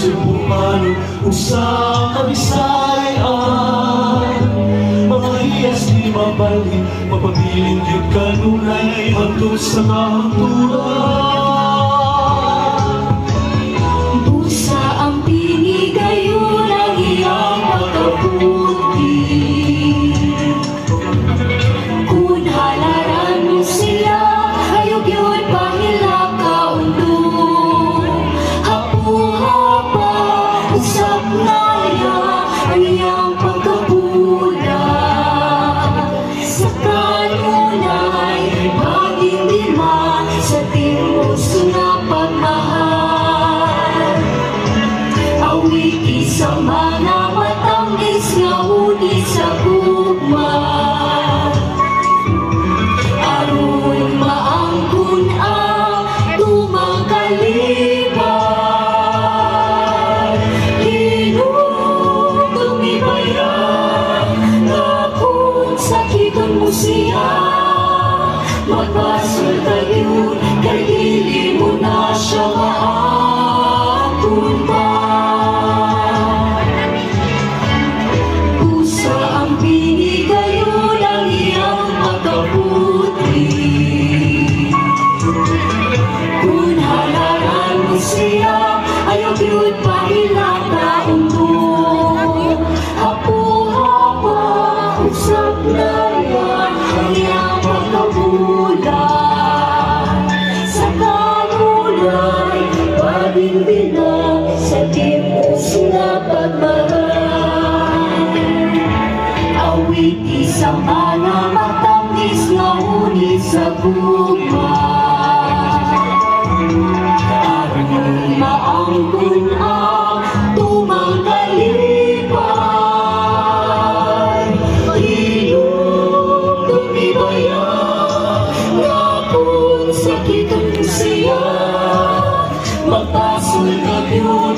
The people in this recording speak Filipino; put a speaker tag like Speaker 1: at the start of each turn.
Speaker 1: Cebuano usang kabisayan mga hiyas di mabalik mapabiling yun kanunay mato sa kahanturan
Speaker 2: busa ang pinigayon ang iyang pagkabuti kung halaran mo sila hayog yun pahila kaundo hapu-hapa usap naya ang iyang pagkapula sa kanunay pag-indima sa timuso na pagmahal awiti sa mga matamis nga uni sa gugma aron maangkon ang tumang kalibay Ginoo tumibayan na kung sakiton mo siya magpasol kayo kay dili mo na siya maangkon pa usa ang binigayon ang iyang pagkabuti kung halaran mo siya ayaw yun pahilang kaundo hapu-hapa usap na yan ang iyang pagkabula sa kanunay pag-indina sa timuso na pagmahal awiti sa mga matamis nga uni sa gugma aron maangkon ang tumang kalipay Ginoo tumibayan nga kung sakiton siya magpasol ka yun